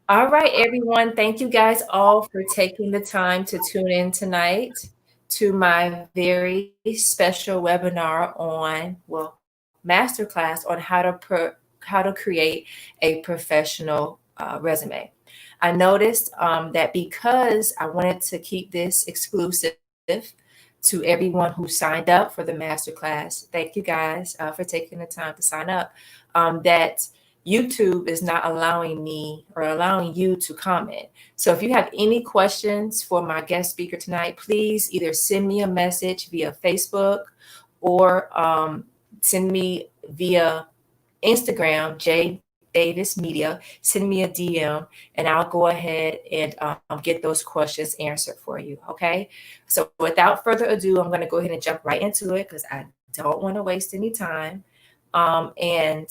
All right, everyone. Thank you guys all for taking the time to tune in tonight to my very special webinar on, well, masterclass on how to create a professional resume. I noticed that because I wanted to keep this exclusive to everyone who signed up for the masterclass. Thank you guys for taking the time to sign up. That YouTube is not allowing me or allowing you to comment. So if you have any questions for my guest speaker tonight, please either send me a message via Facebook or send me via Instagram, J Davis Media. Send me a DM and I'll go ahead and get those questions answered for you. Okay. So without further ado, I'm going to go ahead and jump right into it because I don't want to waste any time. And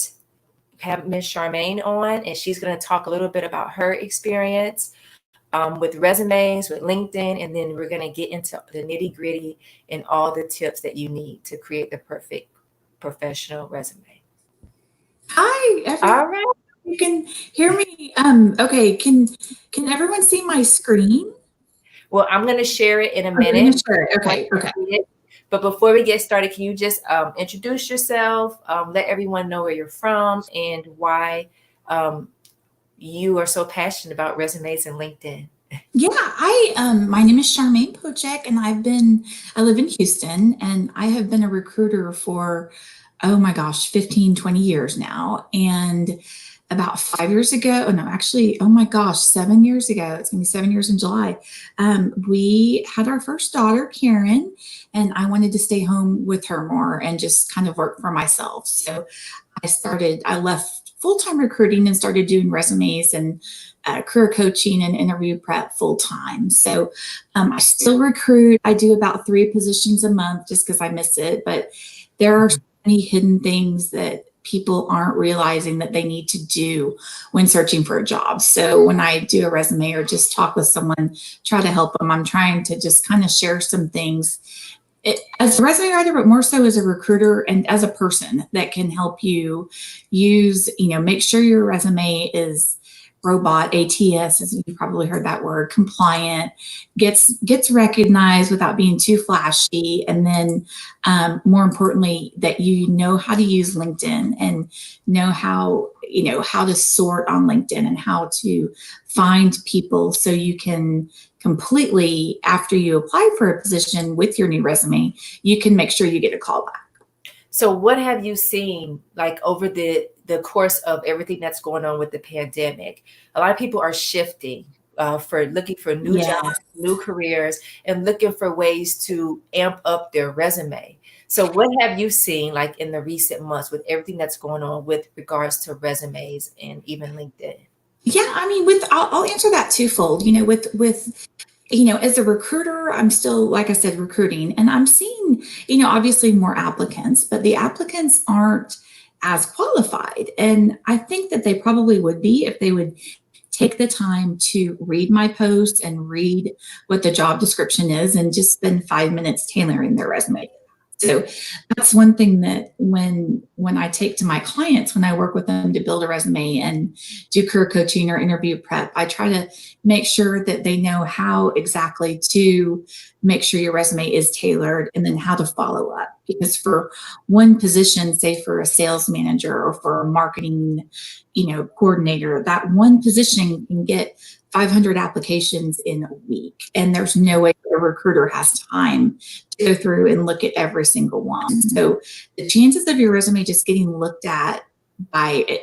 have Miss Charmaine on, and she's going to talk a little bit about her experience with resumes, with LinkedIn, and then we're going to get into the nitty gritty and all the tips that you need to create the perfect professional resume. Hi, everyone. All right. You can hear me. Okay. Can everyone see my screen? Well, I'm going to share it in a Okay, minute. sure. Okay. But before we get started, can you just introduce yourself, let everyone know where you're from and why you are so passionate about resumes and LinkedIn? Yeah, my name is Charmaine Pocek, and I live in Houston, and I have been a recruiter for, oh my gosh, 15, 20 years now. And about 5 years ago, oh no, actually, oh my gosh, 7 years ago, it's gonna be 7 years in July. We had our first daughter, Karen, and I wanted to stay home with her more and just kind of work for myself. So I left full-time recruiting and started doing resumes and career coaching and interview prep full-time. So I still recruit. I do about 3 positions a month just because I miss it. But there are so many hidden things that people aren't realizing that they need to do when searching for a job. So when I do a resume or just talk with someone, try to help them, I'm trying to just kind of share some things as a resume writer, but more so as a recruiter and as a person that can help you make sure your resume is robot ATS, as you've probably heard that word, compliant, gets recognized without being too flashy, and then more importantly, that you know how to use LinkedIn and know how to sort on LinkedIn and how to find people so you can completely, after you apply for a position with your new resume, you can make sure you get a call back. So what have you seen like over the course of everything that's going on with the pandemic? A lot of people are shifting for looking for new jobs, new careers, and looking for ways to amp up their resume. So what have you seen like in the recent months with everything that's going on with regards to resumes and even LinkedIn? Yeah, I mean, I'll answer that twofold. As a recruiter, I'm still, like I said, recruiting, and I'm seeing, obviously more applicants, but the applicants aren't as qualified. And I think that they probably would be if they would take the time to read my posts and read what the job description is and just spend 5 minutes tailoring their resume. So that's one thing that when I take to my clients, when I work with them to build a resume and do career coaching or interview prep, I try to make sure that they know how exactly to make sure your resume is tailored and then how to follow up. Because for one position, say for a sales manager or for a marketing, coordinator, that one position can get 500 applications in a week. And there's no way a recruiter has time to go through and look at every single one. So the chances of your resume just getting looked at by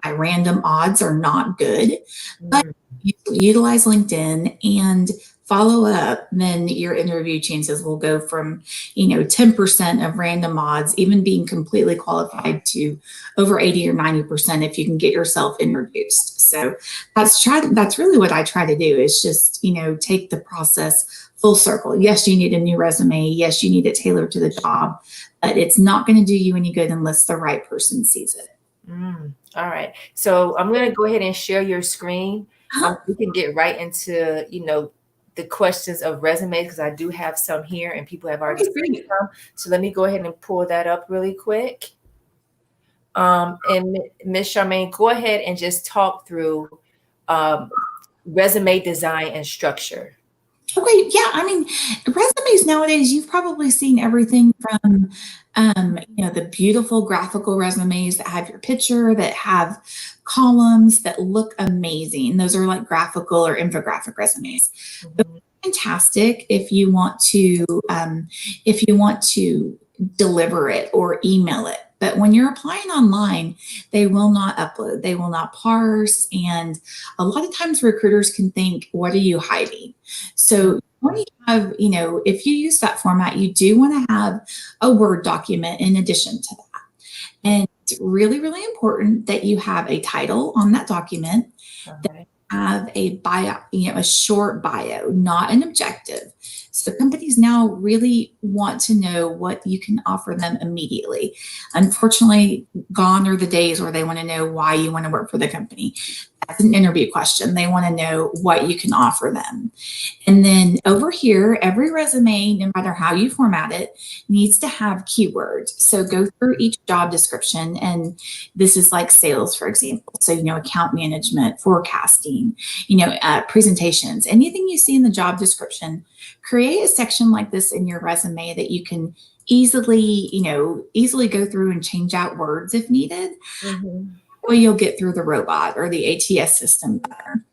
random odds are not good. But you utilize LinkedIn and follow up, then your interview chances will go from 10% of random odds, even being completely qualified, to over 80 or 90% if you can get yourself introduced. So that's really what I try to do, is just take the process full circle. Yes, you need a new resume. Yes, you need it tailored to the job, but it's not going to do you any good unless the right person sees it. All right. So I'm going to go ahead and share your screen. We can get right into, the questions of resumes, because I do have some here and people have already sent some. So let me go ahead and pull that up really quick. And Ms. Charmaine, go ahead and just talk through resume design and structure? Okay, yeah. I mean, resumes nowadays, you've probably seen everything from, the beautiful graphical resumes that have your picture, that have columns that look amazing. Those are like graphical or infographic resumes. Mhm. Fantastic if you want to deliver it or email it. But when you're applying online, they will not upload, they will not parse. And a lot of times recruiters can think, what are you hiding? So when you have, if you use that format, you do want to have a Word document in addition to that. And it's really, really important that you have a title on that document, Okay. have a bio, a short bio, not an objective. So companies now really want to know what you can offer them immediately. Unfortunately, gone are the days where they want to know why you want to work for the company. That's an interview question. They want to know what you can offer them. And then over here, every resume, no matter how you format it, needs to have keywords. So go through each job description, and this is like sales, for example. So, account management, forecasting, presentations, anything you see in the job description, create a section like this in your resume that you can easily go through and change out words if needed. Mm-hmm. Or you'll get through the robot or the ATS system better.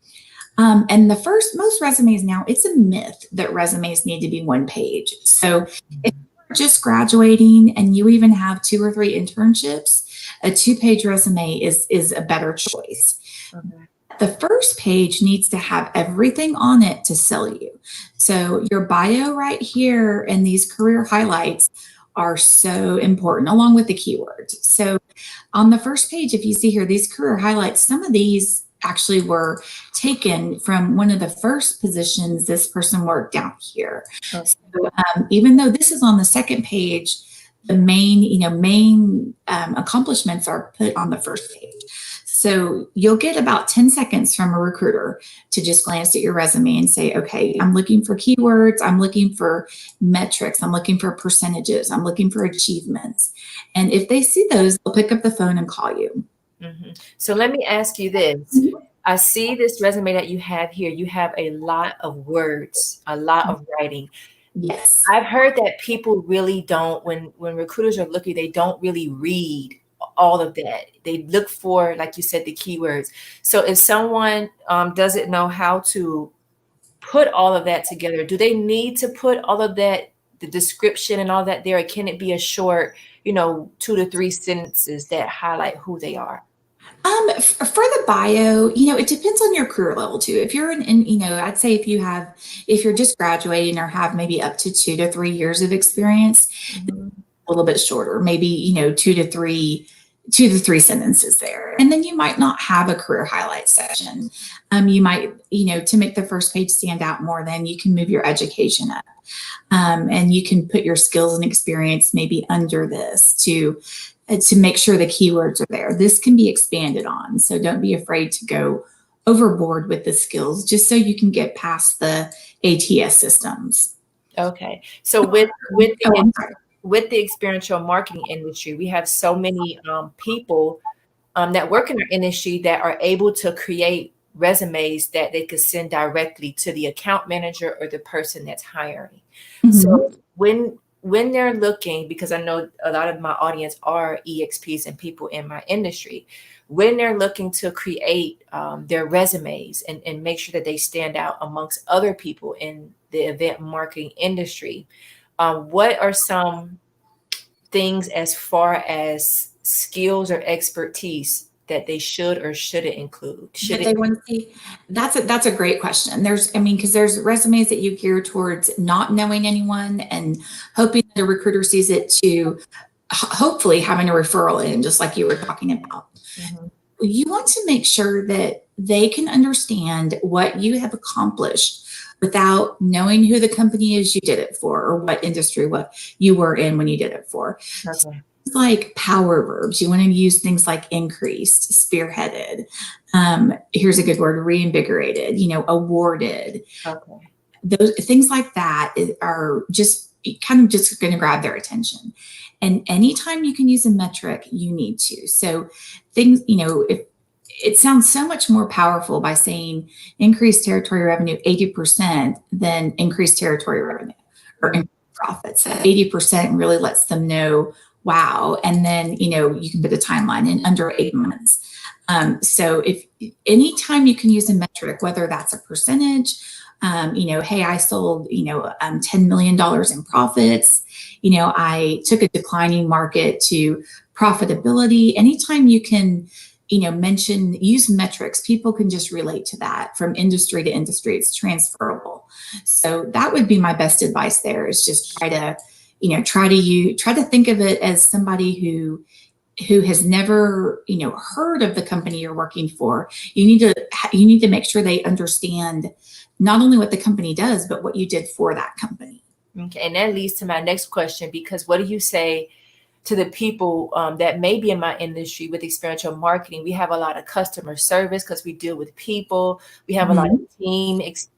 And most resumes now, it's a myth that resumes need to be one page. So if you're just graduating and you even have 2 or 3 internships, a 2-page resume is a better choice. Okay. The first page needs to have everything on it to sell you. So your bio right here and these career highlights are so important, along with the keywords. So on the first page, if you see here, these career highlights, some of these actually were taken from one of the first positions this person worked down here. Okay. So even though this is on the second page, the main accomplishments are put on the first page. So you'll get about 10 seconds from a recruiter to just glance at your resume and say, okay, I'm looking for keywords, I'm looking for metrics, I'm looking for percentages, I'm looking for achievements. And if they see those, they'll pick up the phone and call you. Mm-hmm. So let me ask you this. Mm-hmm. I see this resume that you have here. You have a lot of words, a lot of writing. Yes. I've heard that people really don't, when recruiters are looking, they don't really read all of that. They look for, like you said, the keywords. So if someone doesn't know how to put all of that together, do they need to put all of that, the description and all that there, or can it be a short, 2 to 3 sentences that highlight who they are? For the bio, it depends on your career level too. If you're I'd say if you're just graduating or have maybe up to 2 to 3 years of experience, Mm-hmm. a little bit shorter, maybe, 2 to 3 sentences there. And then you might not have a career highlight section. You might, to make the first page stand out more, then you can move your education up. And you can put your skills and experience maybe under this to make sure the keywords are there. This can be expanded on. So don't be afraid to go overboard with the skills, just so you can get past the ATS systems. Okay. So with the experiential marketing industry, we have so many people that work in our industry that are able to create resumes that they could send directly to the account manager or the person that's hiring. Mm-hmm. So when they're looking, because I know a lot of my audience are EXPs and people in my industry, when they're looking to create their resumes and make sure that they stand out amongst other people in the event marketing industry, what are some things as far as skills or expertise that they should or shouldn't include? They want to see? That's a great question. Because there's resumes that you gear towards not knowing anyone and hoping that a recruiter sees it, to hopefully having a referral in, just like you were talking about. Mm-hmm. You want to make sure that they can understand what you have accomplished without knowing who the company is you did it for, or what industry, what you were in when you did it for. Okay. Like power verbs, you want to use things like increased, spearheaded. Here's a good word: reinvigorated. Awarded. Okay. Those things like that are just going to grab their attention. And anytime you can use a metric, you need to. So things, it sounds so much more powerful by saying increased territory revenue 80% than increased territory revenue or increased profits. 80% really lets them know, wow. And then, you can put a timeline in under 8 months. So if anytime you can use a metric, whether that's a percentage, hey, I sold, $10 million in profits. I took a declining market to profitability. Anytime you can, use metrics, people can just relate to that from industry to industry. It's transferable. So that would be my best advice there, is just try to think of it as somebody who has never, heard of the company you're working for. You need to make sure they understand not only what the company does, but what you did for that company. Okay. And that leads to my next question, because what do you say to the people that may be in my industry with experiential marketing? We have a lot of customer service because we deal with people. We have a lot of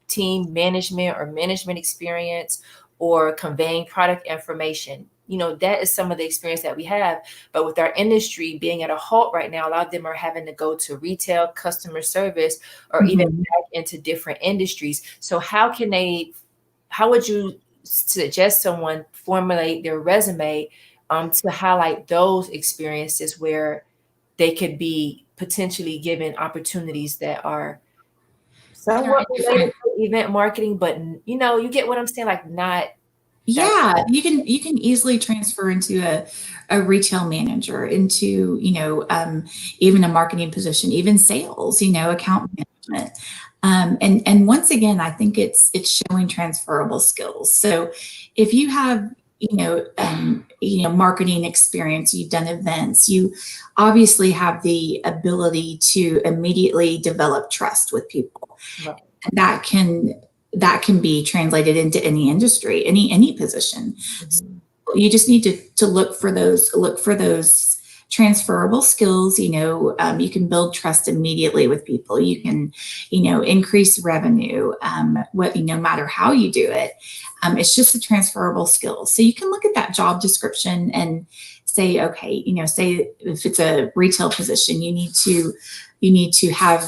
team management or management experience, or conveying product information. That is some of the experience that we have. But with our industry being at a halt right now, a lot of them are having to go to retail, customer service, or even back into different industries. So how would you suggest someone formulate their resume to highlight those experiences where they could be potentially given opportunities that are somewhat related to event marketing, but you get what I'm saying? Like, not. Yeah, you can easily transfer into a retail manager, into, even a marketing position, even sales, account management. And once again, I think it's showing transferable skills. So if you have, marketing experience, you've done events, you obviously have the ability to immediately develop trust with people. Right. That can be translated into any industry, any position. So you just need to look for those transferable skills. You can build trust immediately with people. You can, increase revenue. No matter how you do it, it's just a transferable skill. So you can look at that job description and say, okay, say if it's a retail position, you need to have.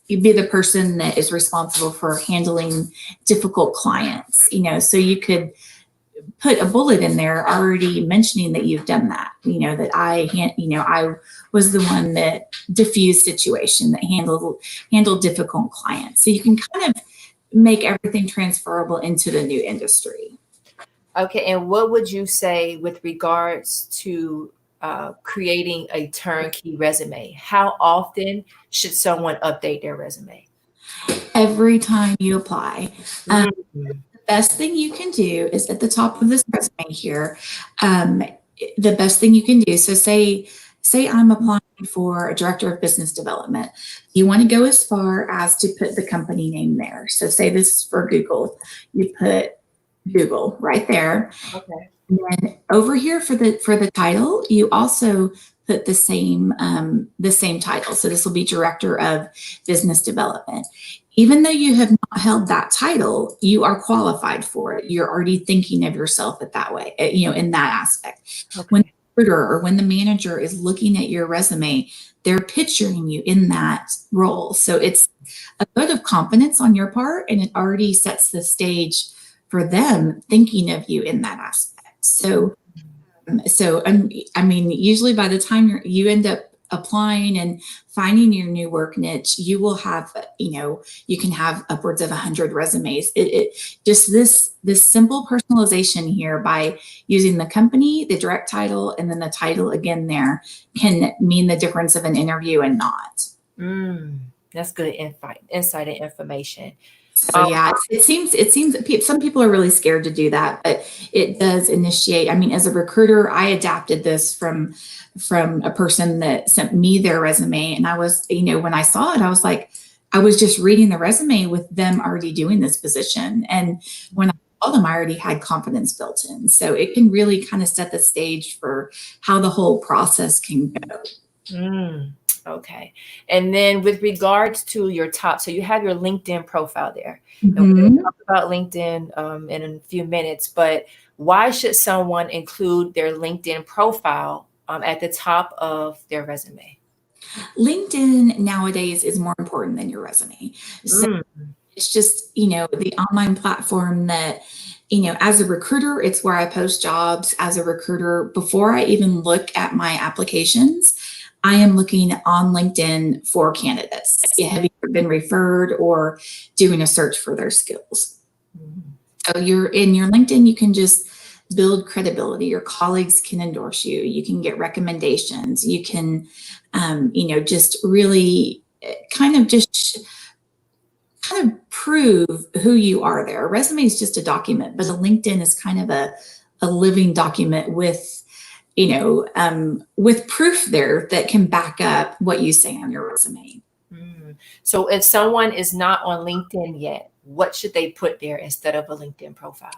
You'd be the person that is responsible for handling difficult clients, so you could put a bullet in there already mentioning that you've done that, that I was the one that diffused situation, that handled difficult clients. So you can kind of make everything transferable into the new industry. Okay. And what would you say with regards to creating a turnkey resume? How often should someone update their resume? Every time you apply. The best thing you can do is at the top of this resume here. The best thing you can do. So say I'm applying for a director of business development. You want to go as far as to put the company name there. So say this is for Google. You put Google right there. Okay. And then over here for the title, you also put the same title. So this will be Director of Business Development. Even though you have not held that title, you are qualified for it. You're already thinking of yourself that way, in that aspect. Okay. When the recruiter or when the manager is looking at your resume, they're picturing you in that role. So it's a vote of confidence on your part, and it already sets the stage for them thinking of you in that aspect. So usually by the time you end up applying and finding your new work niche, you will have, you can have upwards of 100 resumes. It just this simple personalization here by using the company, the direct title, and then the title again there can mean the difference of an interview and not. That's good insight and information. So yeah, it seems that some people are really scared to do that, but it does initiate. I mean, as a recruiter, I adapted this from a person that sent me their resume, and I was, when I saw it, I was like, I was just reading the resume with them already doing this position, and when I saw them, I already had confidence built in. So it can really kind of set the stage for how the whole process can go. Okay. And then with regards to your top, so you have your LinkedIn profile there. And we're going to talk about LinkedIn in a few minutes, but why should someone include their LinkedIn profile at the top of their resume? LinkedIn nowadays is more important than your resume. So it's just, the online platform that, as a recruiter, it's where I post jobs. As a recruiter, before I even look at my applications, I am looking on LinkedIn for candidates. Have you been referred or doing a search for their skills? So you're in your LinkedIn, you can just build credibility. Your colleagues can endorse you. You can get recommendations. You can, just really kind of prove who you are there. A resume is just a document, but a LinkedIn is kind of a living document with, with proof there that can back up what you say on your resume. So if someone is not on LinkedIn yet, what should they put there instead of a LinkedIn profile?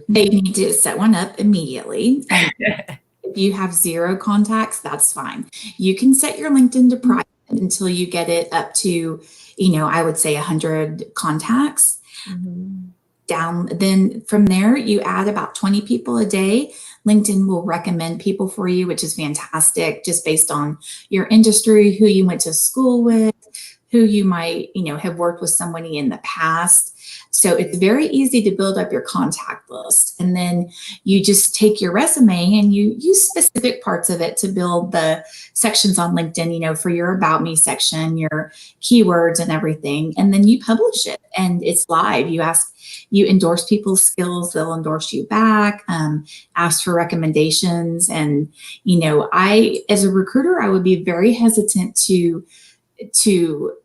They need to set one up immediately. And if you have 0 contacts, that's fine. You can set your LinkedIn to private until you get it up to, I would say 100 contacts. Down. Then from there, you add about 20 people a day. LinkedIn will recommend people for you, which is fantastic, just based on your industry, who you went to school with, who you might, have worked with somebody in the past. So it's very easy to build up your contact list. And then you just take your resume and you use specific parts of it to build the sections on LinkedIn, for your About Me section, your keywords and everything. And then you publish it and it's live. You endorse people's skills, they'll endorse you back, ask for recommendations. And, as a recruiter, I would be very hesitant to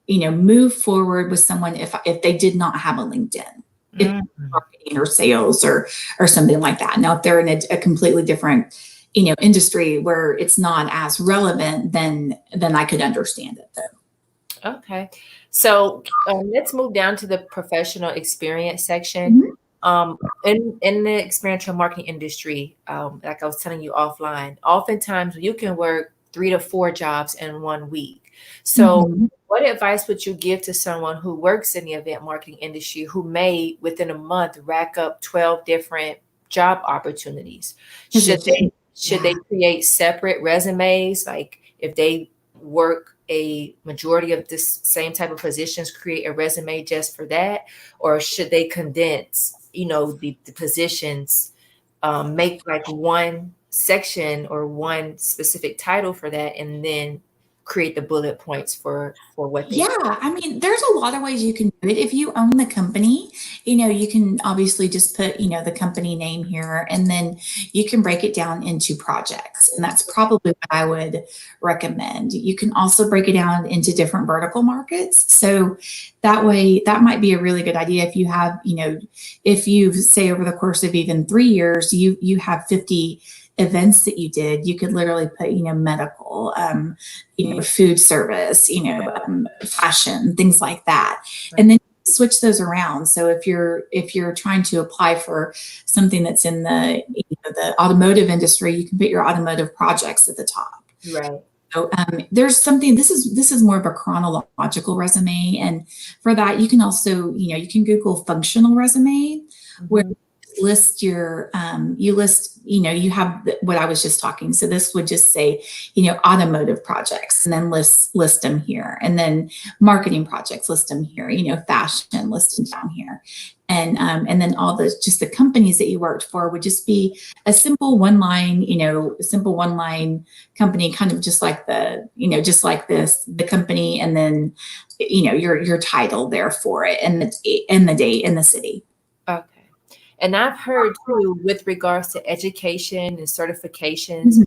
move forward with someone if they did not have a LinkedIn, if marketing or sales or something like that. Now, if they're in a completely different, industry where it's not as relevant, then I could understand it though. Okay. So let's move down to the professional experience section. In the experiential marketing industry, like I was telling you offline, oftentimes you can work 3 to 4 jobs in 1 week. So what advice would you give to someone who works in the event marketing industry who may within a month rack up 12 different job opportunities? Should they create separate resumes? Like if they work a majority of this same type of positions, create a resume just for that? Or should they condense, the positions, make like one section or one specific title for that, and then create the bullet points for what they do. There's a lot of ways you can do it. If you own the company, you can obviously just put, the company name here, and then you can break it down into projects. And that's probably what I would recommend. You can also break it down into different vertical markets. So that way, that might be a really good idea. If you have, if you say over the course of even 3 years, you have 50 events that you did, you could literally put, medical, food service, fashion, things like that. And then switch those around. So if you're trying to apply for something that's in the, the automotive industry, you can put your automotive projects at the top. Right. So there's something, this is more of a chronological resume. And for that, you can also, you can Google functional resume, where list your, you have what I was just talking. So this would just say, automotive projects, and then list them here. And then marketing projects, list them here, fashion, list them down here. And then all those, just the companies that you worked for would just be a simple one line company, kind of just like just like this, the company, and then, your title there for it, and the date and the city. Okay. And I've heard too, with regards to education and certifications,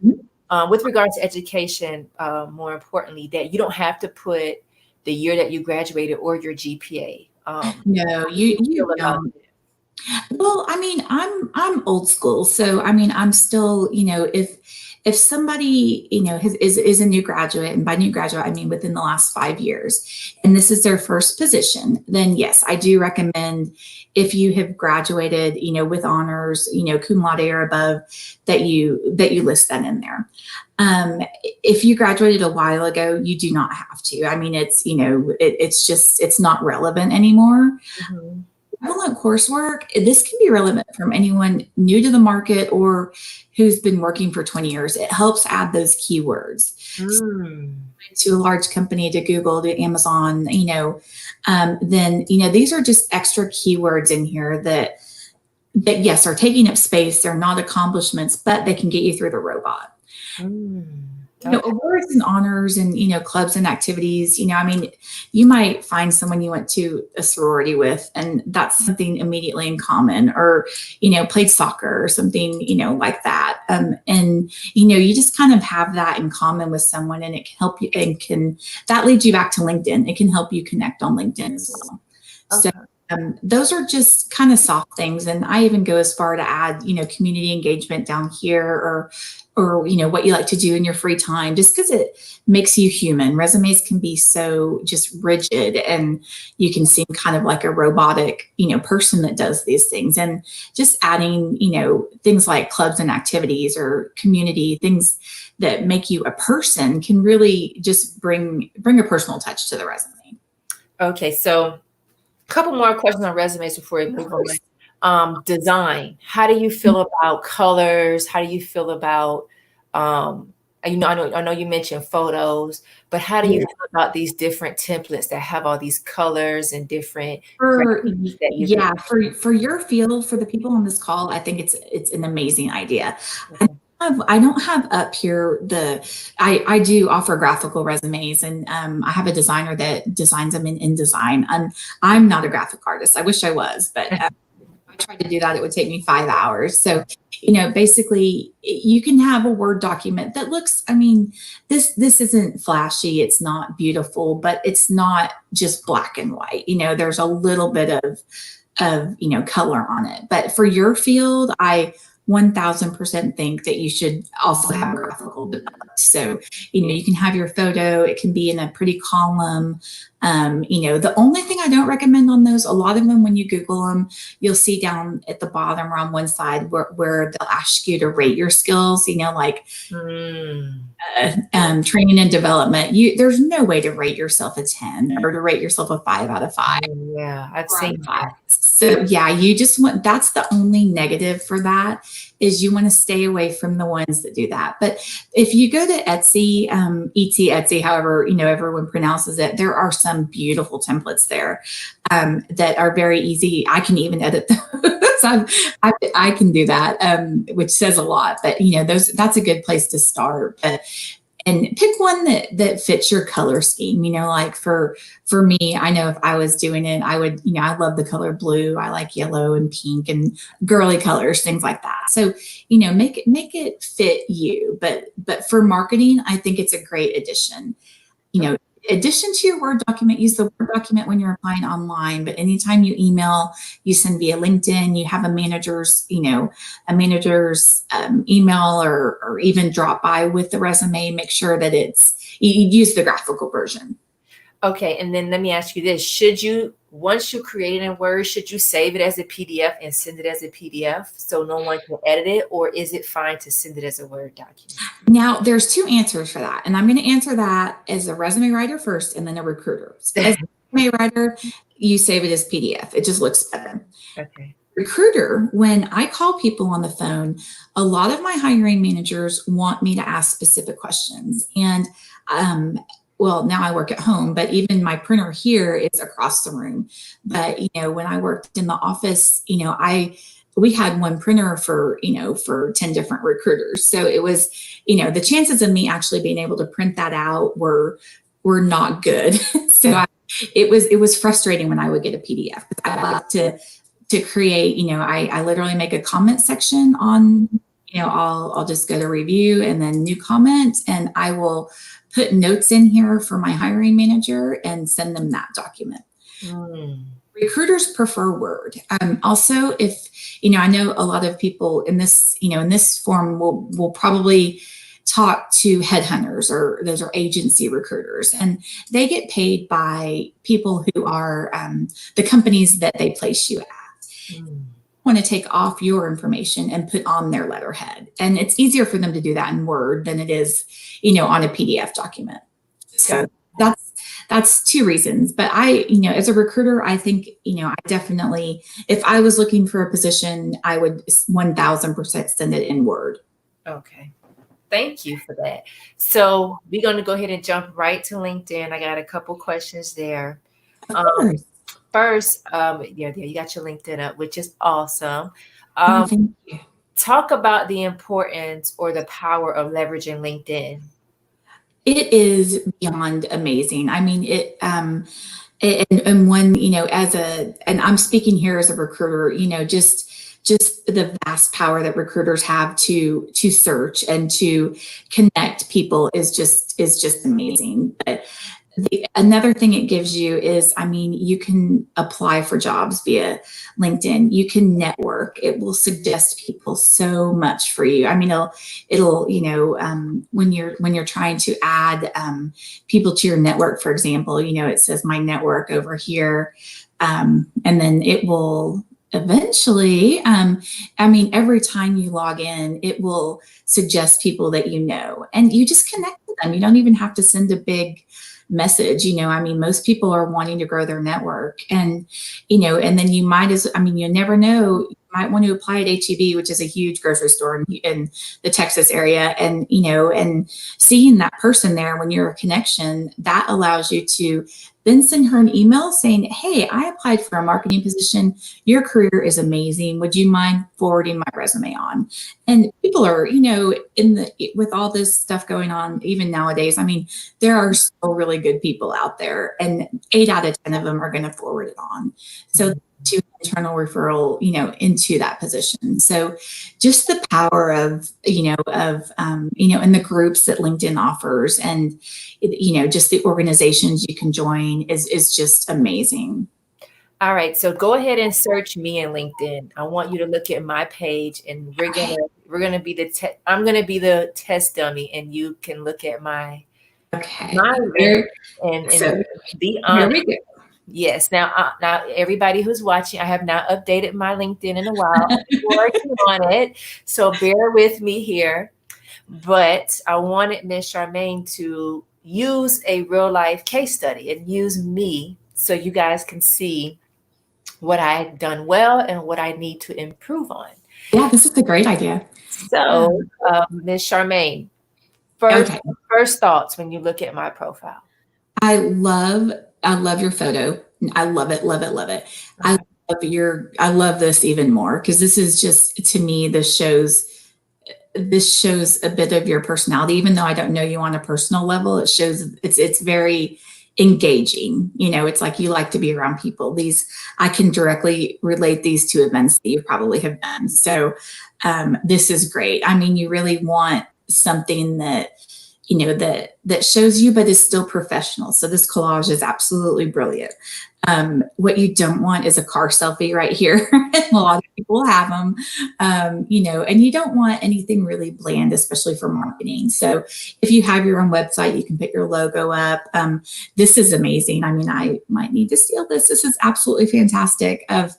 with regards to education, more importantly, that you don't have to put the year that you graduated or your GPA. No, you don't. Well, I'm old school. So, I'm still, if somebody, is a new graduate, and by new graduate, I mean within the last 5 years, and this is their first position, then yes, I do recommend, if you have graduated, with honors, cum laude or above, that you list that in there. If you graduated a while ago, you do not have to. It's, it's not relevant anymore. Relevant coursework, this can be relevant from anyone new to the market or who's been working for 20 years. It helps add those keywords. To a large company, to Google, to Amazon, then, these are just extra keywords in here that yes, are taking up space. They're not accomplishments, but they can get you through the robot. Awards and honors and, clubs and activities, you might find someone you went to a sorority with, and that's something immediately in common, or, played soccer or something, like that. And, you just kind of have that in common with someone, and it can help you, and that leads you back to LinkedIn. It can help you connect on LinkedIn as well. Okay. So those are just kind of soft things. And I even go as far to add, community engagement down here, or what you like to do in your free time, just because it makes you human. Resumes can be so just rigid, and you can seem kind of like a robotic, person that does these things. And just adding, things like clubs and activities or community things that make you a person can really just bring a personal touch to the resume. Okay, so a couple more questions on resumes before we move on. Design. How do you feel about colors? How do you feel about, I know you mentioned photos, but how do you feel about these different templates that have all these colors and different? For your field, for the people on this call, I think it's an amazing idea. Okay. I don't have up here I do offer graphical resumes, and I have a designer that designs them in InDesign. I'm not a graphic artist. I wish I was, but if I tried to do that, it would take me 5 hours. So, basically you can have a Word document that looks, this isn't flashy. It's not beautiful, but it's not just black and white. There's a little bit of color on it. But for your field, I 1000% think that you should also have a graphical design. So, you can have your photo, it can be in a pretty column. The only thing I don't recommend on those, a lot of them, when you Google them, you'll see down at the bottom or on one side where they'll ask you to rate your skills, like training and development. There's no way to rate yourself a 10 or to rate yourself a 5 out of 5. Yeah, I've seen that. So yeah, you just want, that's the only negative for that, is you want to stay away from the ones that do that. But if you go to Etsy, Etsy, however, everyone pronounces it, there are some beautiful templates there that are very easy. I can even edit those. I can do that, which says a lot, but that's a good place to start. And pick one that fits your color scheme. Like for me, I know if I was doing it, I would, I love the color blue. I like yellow and pink and girly colors, things like that. So, make it fit you. But for marketing, I think it's a great addition. Addition to your Word document, use the Word document when you're applying online, but anytime you email, you send via LinkedIn, you have a manager's email or even drop by with the resume, make sure that you use the graphical version. Okay, and then let me ask you this. Once you create it in Word, should you save it as a PDF and send it as a PDF so no one can edit it, or is it fine to send it as a Word document? Now, there's two answers for that, and I'm going to answer that as a resume writer first and then a recruiter. As a resume writer, you save it as PDF. It just looks better. Okay. Recruiter, when I call people on the phone, a lot of my hiring managers want me to ask specific questions. And well, now I work at home, but even my printer here is across the room. But, when I worked in the office, we had one printer for 10 different recruiters. So it was, the chances of me actually being able to print that out were not good. So it was frustrating when I would get a PDF. I like to create, I literally make a comment section on, I'll just go to review and then new comment, and I will put notes in here for my hiring manager and send them that document. Recruiters prefer Word. Also, if, I know a lot of people in this, in this form will probably talk to headhunters, or those are agency recruiters, and they get paid by people who are the companies that they place you at. Want to take off your information and put on their letterhead. And it's easier for them to do that in Word than it is, on a PDF document. So that's two reasons. But as a recruiter, I think, I definitely, if I was looking for a position, I would 1000% send it in Word. Okay. Thank you for that. So we're going to go ahead and jump right to LinkedIn. I got a couple questions there. First, yeah, you got your LinkedIn up, which is awesome. Thank you. Talk about the importance or the power of leveraging LinkedIn. It is beyond amazing. I mean, and when, and I'm speaking here as a recruiter, just the vast power that recruiters have to search and to connect people is just amazing. But another thing it gives you is, you can apply for jobs via LinkedIn. You can network. It will suggest people so much for you. It'll when you're trying to add people to your network, for example, it says my network over here, and then it will eventually, every time you log in, it will suggest people that and you just connect with them. You don't even have to send a big message. Most people are wanting to grow their network, and then you never know, you might want to apply at HEB, which is a huge grocery store in the Texas area, and seeing that person there when you're a connection, that allows you to then send her an email saying, hey, I applied for a marketing position. Your career is amazing. Would you mind forwarding my resume on? And people are, with all this stuff going on, even nowadays, there are still really good people out there, and 8 out of 10 of them are going to forward it on. So to internal referral, into that position. So just the power of, and the groups that LinkedIn offers, and, just the organizations you can join is just amazing. All right. So go ahead and search me in LinkedIn. I want you to look at my page, and we're going to be I'm going to be the test dummy, and you can look at my link and so be honest. Here we go. Yes. Now everybody who's watching, I have not updated my LinkedIn in a while. I'm working on it, so bear with me here. But I wanted Ms. Charmaine to use a real life case study and use me so you guys can see what I've done well and what I need to improve on. Yeah, this is a great idea. So, Ms. Charmaine, first thoughts when you look at my profile. I love your photo. I love it, love it, love it. Okay. I love this even more, because this is just, to me, this shows a bit of your personality. Even though I don't know you on a personal level, it shows it's very engaging. It's like you like to be around people. I can directly relate these to events that you probably have done. So this is great. You really want something that that shows you, but is still professional. So this collage is absolutely brilliant. What you don't want is a car selfie right here. A lot of people have them, and you don't want anything really bland, especially for marketing. So if you have your own website, you can put your logo up. This is amazing. I might need to steal this. This is absolutely fantastic of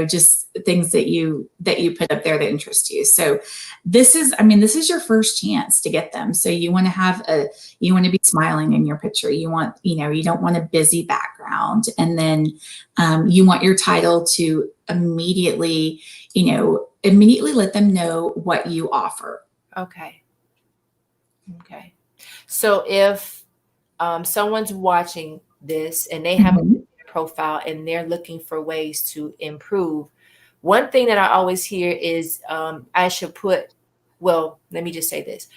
just things that you put up there that interest you. So this is your first chance to get them. So you want to be smiling in your picture. You don't want a busy background. And then you want your title to immediately let them know what you offer. Okay. So if someone's watching this and they have a profile and they're looking for ways to improve, one thing that I always hear is I should put, well, let me just say this.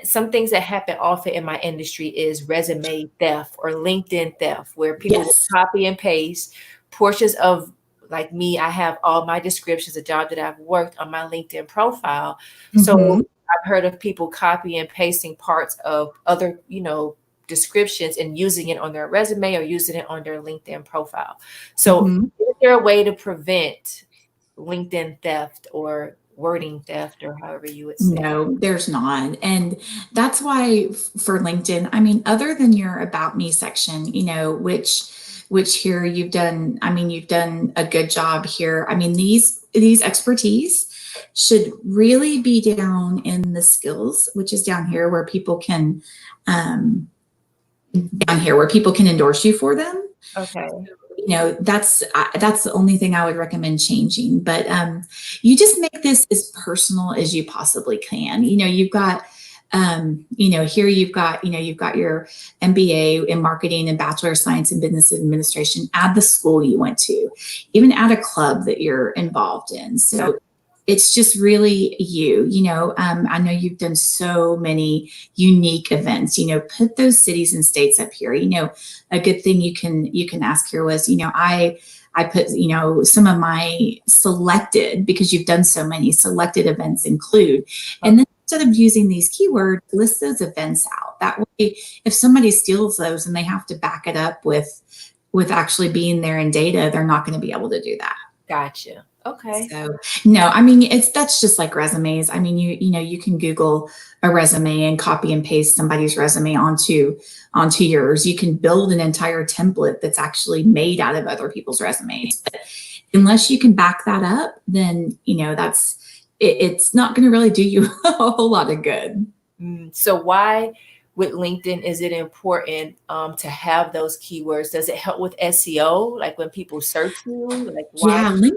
Some things that happen often in my industry is resume theft or LinkedIn theft, where people copy and paste portions of, like me, I have all my descriptions, a job that I've worked on my LinkedIn profile. So I've heard of people copy and pasting parts of other, descriptions and using it on their resume or using it on their LinkedIn profile. So is there a way to prevent LinkedIn theft or wording theft, or however you would say? No, there's not. And that's why for LinkedIn, other than your About Me section, which here you've done a good job here. These expertise should really be down in the skills, which is down here where people can down here where people can endorse you for them. Okay. That's the only thing I would recommend changing. But you just make this as personal as you possibly can. You've got, here you've got your MBA in marketing and Bachelor of Science in Business Administration. Add the school you went to, even add a club that you're involved in. So it's just really you. I know you've done so many unique events. Put those cities and states up here. A good thing you can ask here was, I put, some of my selected, because you've done so many selected events include, and then instead of using these keywords, list those events out. That way, if somebody steals those and they have to back it up with actually being there in data, they're not going to be able to do that. Gotcha. Okay. So no, I mean, that's just like resumes. I mean, you can Google a resume and copy and paste somebody's resume onto yours. You can build an entire template that's actually made out of other people's resumes. But unless you can back that up, then it's not going to really do you a whole lot of good. So why with LinkedIn is it important to have those keywords? Does it help with SEO? Like when people search you? Like why? Yeah,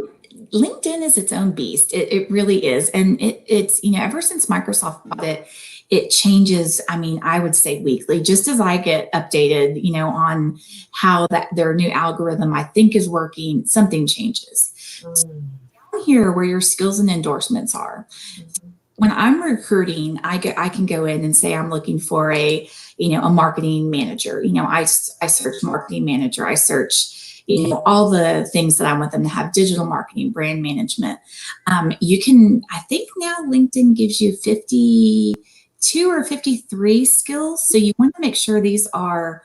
LinkedIn is its own beast. It really is. And it's, ever since Microsoft bought it, it changes, I would say weekly, just as I get updated, on how their new algorithm I think is working, something changes. Down here where your skills and endorsements are. When I'm recruiting, I can go in and say I'm looking for a marketing manager. I search marketing manager. I search all the things that I want them to have: digital marketing, brand management. I think now LinkedIn gives you 52 or 53 skills. So you want to make sure these are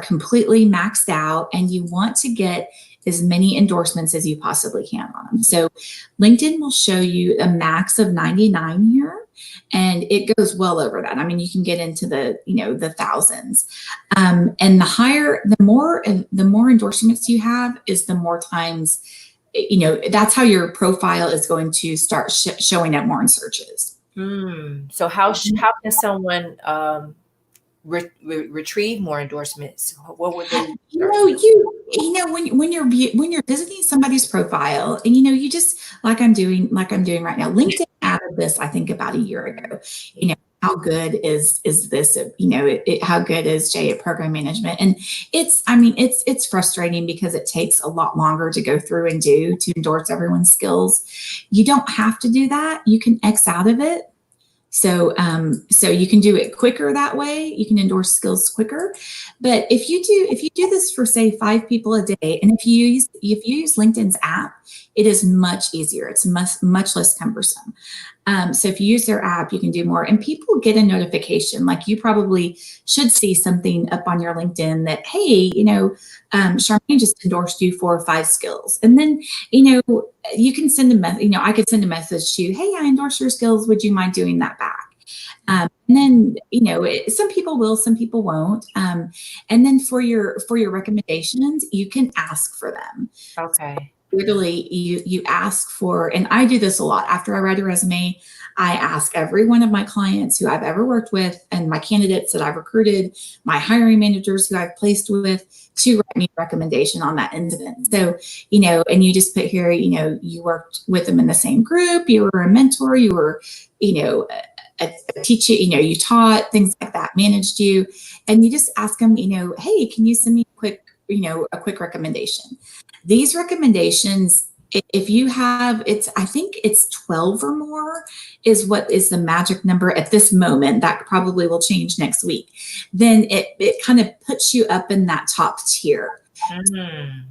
completely maxed out, and you want to get as many endorsements as you possibly can on them. So LinkedIn will show you a max of 99 here, and it goes well over that. You can get into the thousands. And the more endorsements you have is the more times, that's how your profile is going to start showing up more in searches. So how can someone retrieve more endorsements? What would they? When you're visiting somebody's profile, and you just like I'm doing right now. LinkedIn added this, I think, about a year ago. How good is this? How good is Jay at program management? And it's frustrating because it takes a lot longer to go through and to endorse everyone's skills. You don't have to do that. You can X out of it. So you can do it quicker that way. You can endorse skills quicker. But if you do this for, say, 5 people a day, and if you use LinkedIn's app, it is much easier. It's much less cumbersome. So if you use their app, you can do more, and people get a notification. Like you probably should see something up on your LinkedIn that, hey, Charmaine just endorsed you for 5 skills. And then, you can send a message, I could send a message to you, hey, I endorse your skills. Would you mind doing that back? And then, some people will, some people won't. And then for your recommendations, you can ask for them. Okay. Literally, you ask for, and I do this a lot. After I write a resume, I ask every one of my clients who I've ever worked with, and my candidates that I've recruited, my hiring managers who I've placed with, to write me a recommendation on that incident. So, and you just put here, you worked with them in the same group, you were a mentor, you were, a teacher, you taught, things like that, managed you, and you just ask them, hey, can you send me a quick recommendation? These recommendations, if you have, I think it's 12 or more is what is the magic number at this moment. That probably will change next week. Then it kind of puts you up in that top tier.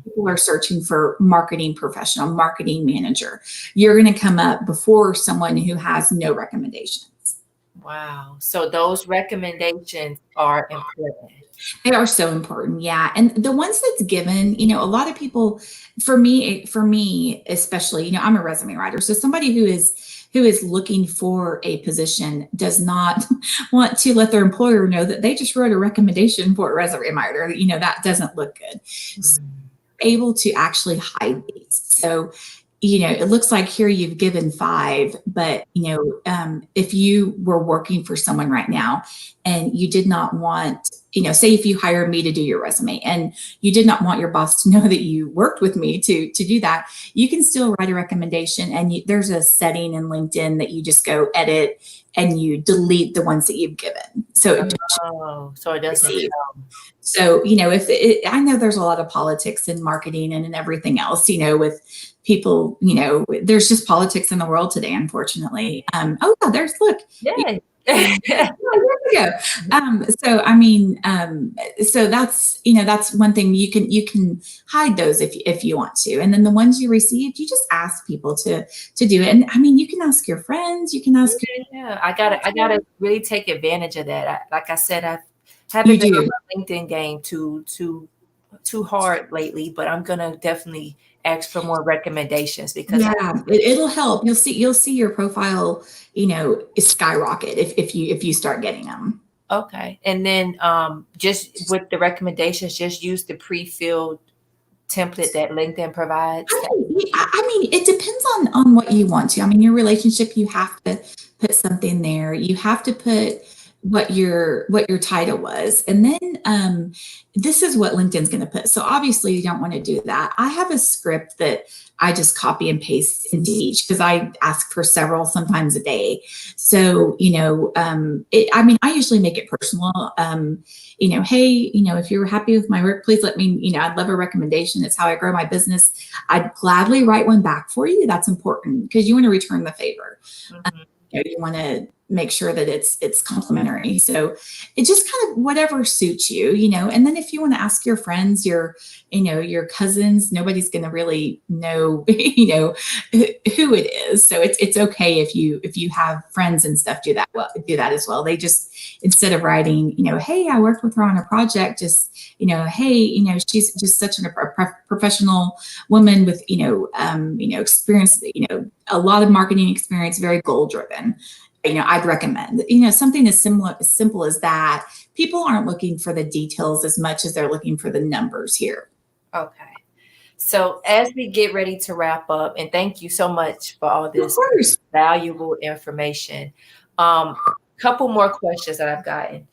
People are searching for marketing professional, marketing manager. You're going to come up before someone who has no recommendations. Wow. So those recommendations are important. They are so important. Yeah. And the ones that's given, a lot of people, for me, especially, I'm a resume writer. So somebody who is looking for a position does not want to let their employer know that they just wrote a recommendation for a resume writer. That doesn't look good. So able to actually hide these. So, it looks like here you've given 5, but, if you were working for someone right now and you did not want say if you hire me to do your resume and you did not want your boss to know that you worked with me to do that, you can still write a recommendation, and there's a setting in LinkedIn that you just go edit and you delete the ones that you've given. So it doesn't show. So, I know there's a lot of politics in marketing and in everything else, with people, there's just politics in the world today, unfortunately. Oh, yeah, look. Yeah. There we go. So that's one thing. You can hide those if you want to, and then the ones you received, you just ask people to do it. And you can ask your friends. You can ask. Yeah, I gotta really take advantage of that. Like I said, I haven't been on my LinkedIn game too hard lately, but I'm gonna definitely ask for more recommendations because it'll help. You'll see your profile, skyrocket if you start getting them. Okay. And then just with the recommendations, just use the pre-filled template that LinkedIn provides. It depends on what you want to. Your relationship, you have to put something there. You have to put what your title was, and then this is what LinkedIn's going to put. So obviously you don't want to do that. I have a script that I just copy and paste into each because I ask for several sometimes a day. So I usually make it personal. Hey, if you're happy with my work, please let me. I'd love a recommendation. It's how I grow my business. I'd gladly write one back for you. That's important because you want to return the favor. Mm-hmm. You want to make sure that it's complimentary. So it just kind of whatever suits you, and then if you want to ask your friends, your cousins, nobody's going to really know, who it is. So it's okay if you have friends and stuff do that as well. They just, instead of writing, hey, I worked with her on a project, just, hey, she's just such a professional woman with, experience, a lot of marketing experience, very goal driven. I'd recommend, something as simple as that. People aren't looking for the details as much as they're looking for the numbers here. Okay. So as we get ready to wrap up, and thank you so much for all this valuable information. Couple more questions that I've gotten.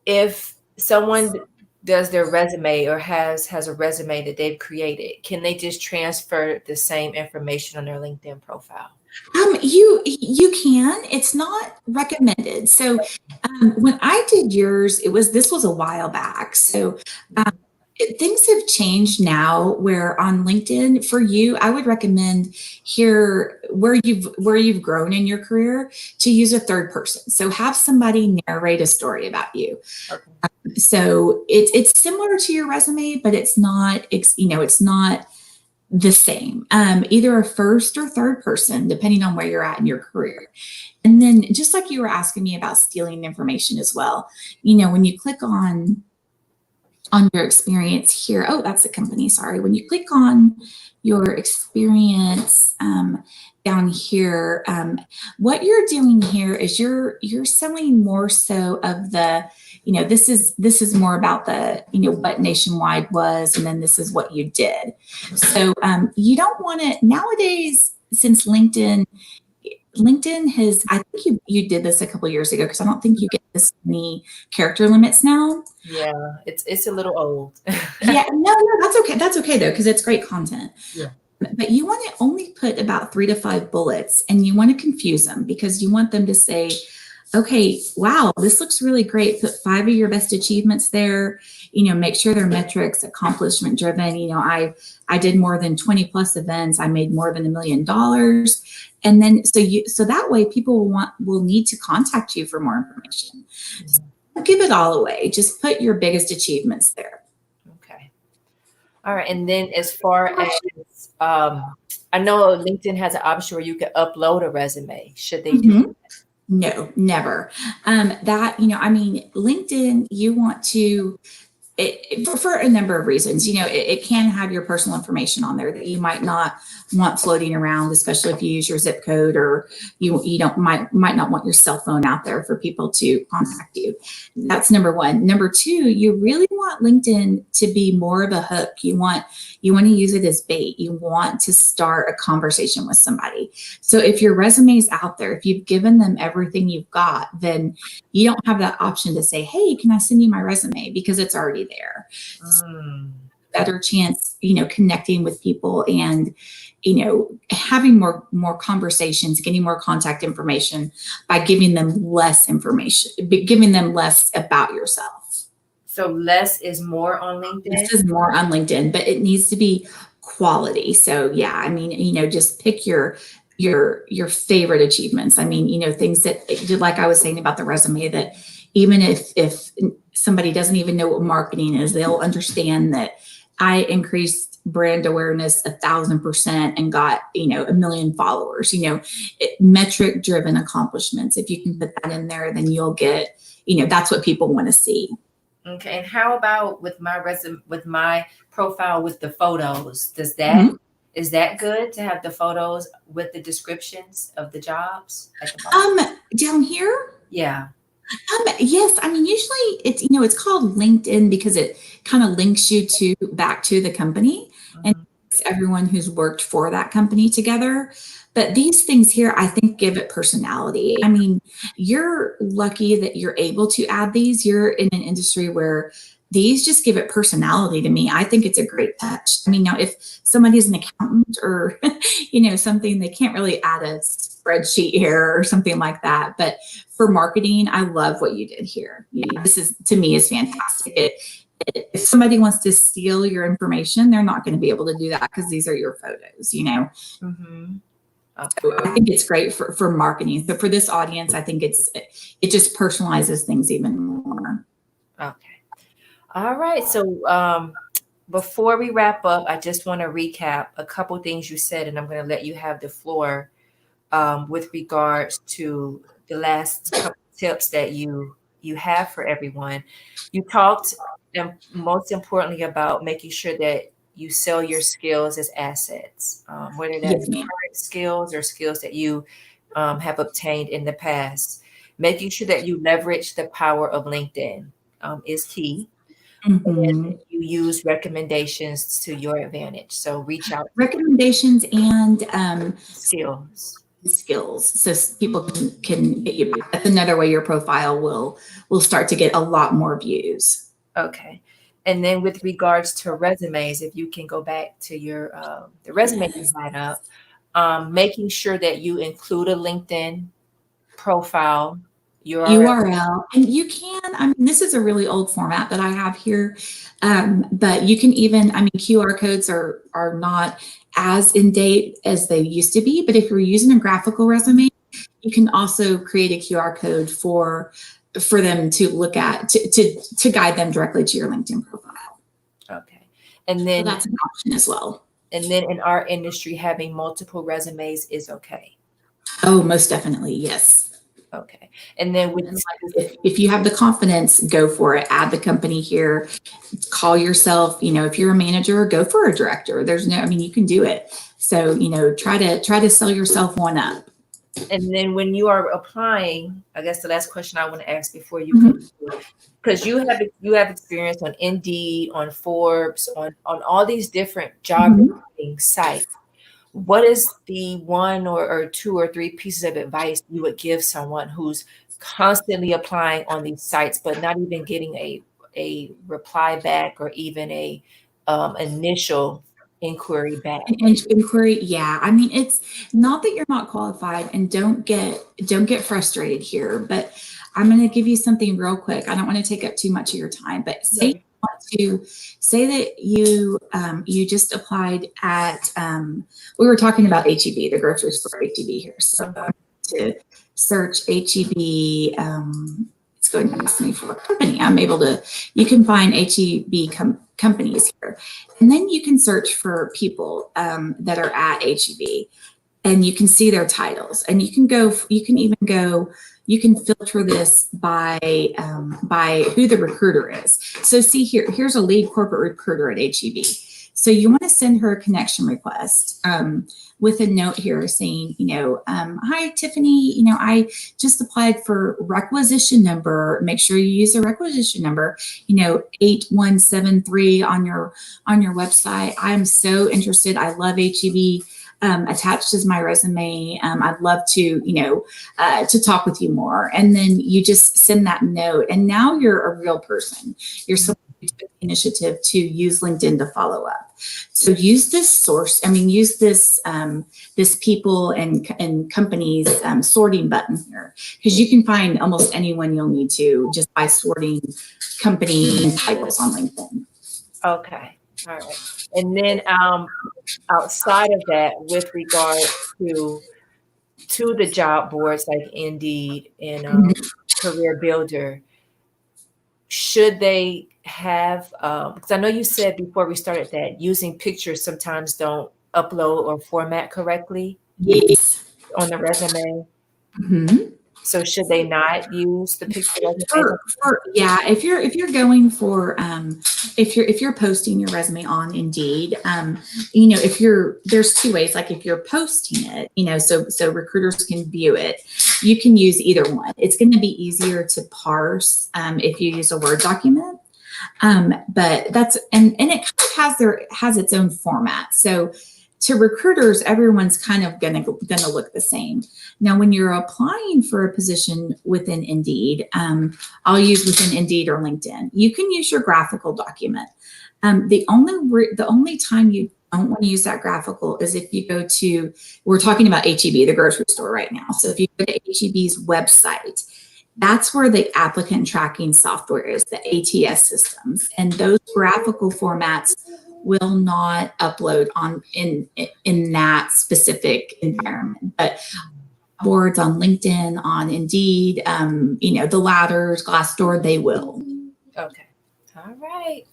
If someone does their resume or has a resume that they've created, can they just transfer the same information on their LinkedIn profile? You can. It's not recommended. So when I did yours, this was a while back. So things have changed now where on LinkedIn for you, I would recommend here where you've grown in your career to use a third person. So have somebody narrate a story about you. Okay. So it's similar to your resume, but it's not, it's not the same, either a first or third person, depending on where you're at in your career. And then just like you were asking me about stealing information as well, when you click on your experience here, oh, that's the company, sorry. When you click on your experience down here, what you're doing here is you're selling more so of the, this is more about the, what Nationwide was, and then this is what you did. So you don't want to, nowadays, since LinkedIn has, I think you did this a couple of years ago, because I don't think you get this many character limits now. Yeah, it's a little old. Yeah, no, that's okay. That's okay though, because it's great content. Yeah. But you want to only put about 3 to 5 bullets, and you want to confuse them because you want them to say, okay, wow, this looks really great. Put 5 of your best achievements there. Make sure they're metrics, accomplishment driven. I did more than 20 plus events. I made more than $1 million. And then, so that way people will need to contact you for more information. So don't give it all away. Just put your biggest achievements there. Okay. All right. And then as far as, I know LinkedIn has an option where you can upload a resume. Should they do that? No, never. LinkedIn, you want to for a number of reasons. It can have your personal information on there that you might not want floating around, especially if you use your zip code, or you might not want your cell phone out there for people to contact you. That's number one. Number two, you really want LinkedIn to be more of a hook. You want to use it as bait. You want to start a conversation with somebody. So if your resume is out there, if you've given them everything you've got, then you don't have that option to say, hey, can I send you my resume? Because it's already there. Better chance, connecting with people and, having more conversations, getting more contact information by giving them less information, giving them less about yourself. So less is more on LinkedIn? Less is more on LinkedIn, but it needs to be quality. So yeah, just pick your favorite achievements. Things that, like I was saying about the resume, that even if somebody doesn't even know what marketing is, they'll understand that I increased brand awareness 1,000% and got, 1 million followers, metric driven accomplishments. If you can put that in there, then you'll get, that's what people want to see. Okay. And how about with my resume, with my profile, with the photos, is that good to have the photos with the descriptions of the jobs at the bottom? Down here? Yeah. Yes. Usually it's called LinkedIn because it kind of links you back to the company and everyone who's worked for that company together. But these things here, I think, give it personality. You're lucky that you're able to add these. You're in an industry where these just give it personality to me. I think it's a great touch. Now if somebody's an accountant or, something, they can't really add a spreadsheet here or something like that. But for marketing, I love what you did here. This to me is fantastic. If somebody wants to steal your information, they're not going to be able to do that because these are your photos, Okay. I think it's great for marketing. So for this audience, I think it just personalizes things even more. Okay. All right. So before we wrap up, I just want to recap a couple things you said, and I'm going to let you have the floor with regards to the last couple tips that you have for everyone. You talked, and most importantly, about making sure that you sell your skills as assets, whether that's current skills or skills that you have obtained in the past. Making sure that you leverage the power of LinkedIn is key. And you use recommendations to your advantage. So reach out. Recommendations and skills. So people can get you back. That's another way your profile will start to get a lot more views. Okay. And then with regards to resumes, if you can go back to your the resume you had up, making sure that you include a LinkedIn profile URL. And you can, this is a really old format that I have here, but you can even, QR codes are not as in date as they used to be, but if you're using a graphical resume, you can also create a QR code for them to look at, to guide them directly to your LinkedIn profile. Okay. And then so that's an option as well. And then in our industry, having multiple resumes is okay. Oh, most definitely. Yes. Okay. And then if you have the confidence, go for it. Add the company here. Call yourself, if you're a manager, go for a director. There's no, you can do it. So, try to sell yourself one up. And then when you are applying, I guess the last question I want to ask before you because you have experience on Indeed, on Forbes, on all these different job sites. What is the one or two or three pieces of advice you would give someone who's constantly applying on these sites, but not even getting a reply back or even a initial inquiry back? Inquiry, yeah. It's not that you're not qualified, and don't get frustrated here, but I'm going to give you something real quick. I don't want to take up too much of your time, but say that you just applied at we were talking about HEB, the grocery store HEB here. So to search HEB, it's going to ask me for a company. You can find HEB companies here, and then you can search for people that are at HEB. and you can see their titles, and you can filter this by who the recruiter is. So see here, here's a lead corporate recruiter at HEB. So you want to send her a connection request with a note here saying, hi, Tiffany, I just applied for requisition number. Make sure you use a requisition number, 8173 on your website. I'm so interested. I love HEB. Attached is my resume. I'd love to talk with you more. And then you just send that note. And now you're a real person. You're someone who took the initiative to use LinkedIn to follow up. So use this use this this people and companies sorting button here, because you can find almost anyone you'll need to just by sorting company titles on LinkedIn. Okay. All right. And then outside of that, with regard to the job boards like Indeed and CareerBuilder, should they have, because I know you said before we started that using pictures sometimes don't upload or format correctly Yes. on the resume. Mm-hmm. So should they not use the picture? If you're going for if you're posting your resume on Indeed, there's two ways. Like if you're posting it, so recruiters can view it, you can use either one. It's going to be easier to parse if you use a Word document. But that's and it kind of has its own format. So to recruiters, everyone's kind of gonna look the same. Now, when you're applying for a position within Indeed, I'll use within Indeed or LinkedIn, you can use your graphical document. The only time you don't want to use that graphical is if you go to, we're talking about HEB, the grocery store right now. So if you go to HEB's website, that's where the applicant tracking software is, the ATS systems, and those graphical formats will not upload in that specific environment. But boards on LinkedIn, on Indeed, the ladders, Glassdoor, they will. Okay. All right.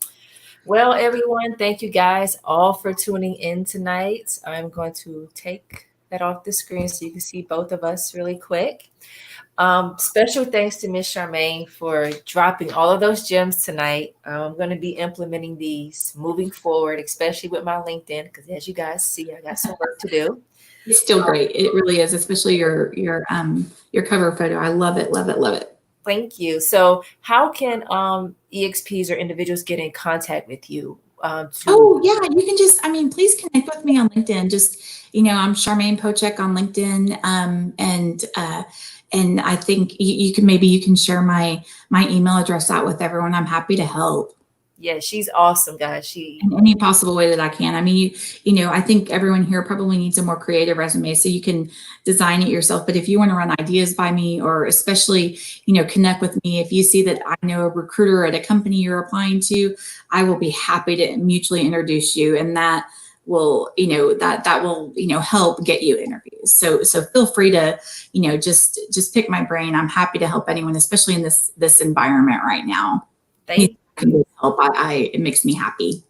Well, everyone, thank you guys all for tuning in tonight. I'm going to take that off the screen so you can see both of us really quick. Special thanks to Miss Charmaine for dropping all of those gems tonight. I'm going to be implementing these moving forward, especially with my LinkedIn, because as you guys see, I got some work to do. It's still great. It really is, especially your cover photo. I love it, love it, love it. Thank you. So how can EXPs or individuals get in contact with you? You can just, please connect with me on LinkedIn. Just, I'm Charmaine Pocek on LinkedIn. And I think you can share my email address out with everyone. I'm happy to help. Yeah, she's awesome, guys. In any possible way that I can. I think everyone here probably needs a more creative resume, so you can design it yourself. But if you want to run ideas by me, or especially, connect with me, if you see that I know a recruiter at a company you're applying to, I will be happy to mutually introduce you, and that will, that will, help get you interviews. So feel free to, just pick my brain. I'm happy to help anyone, especially in this environment right now. Thank you. Help. It makes me happy.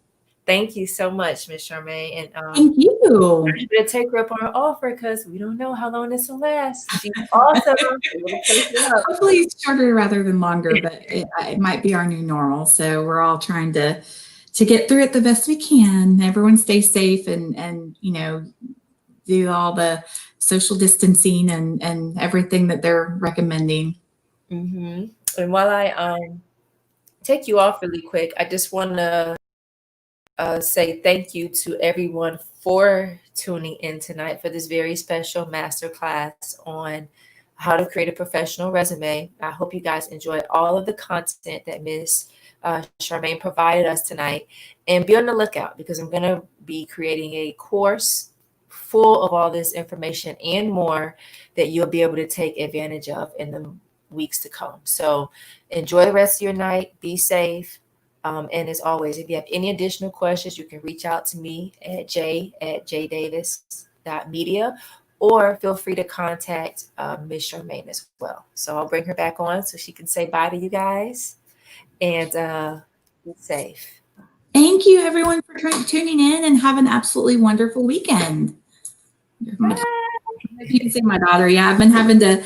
Thank you so much, Ms. Charmaine. And thank you. I'm going to take her up on her offer because we don't know how long this will last. She's awesome. Hopefully it's shorter rather than longer, but it might be our new normal. So we're all trying to get through it the best we can. Everyone stay safe and do all the social distancing and everything that they're recommending. Mm-hmm. And while I take you off really quick, I just want to say thank you to everyone for tuning in tonight for this very special masterclass on how to create a professional resume. I hope you guys enjoyed all of the content that Ms. Charmaine provided us tonight, and be on the lookout because I'm going to be creating a course full of all this information and more that you'll be able to take advantage of in the weeks to come. So enjoy the rest of your night. Be safe. And as always, if you have any additional questions, you can reach out to me at j@jdavis.media, or feel free to contact Ms. Charmaine as well. So I'll bring her back on so she can say bye to you guys, and be safe. Thank you, everyone, for tuning in, and have an absolutely wonderful weekend. Bye. You can see my daughter. Yeah, I've been having to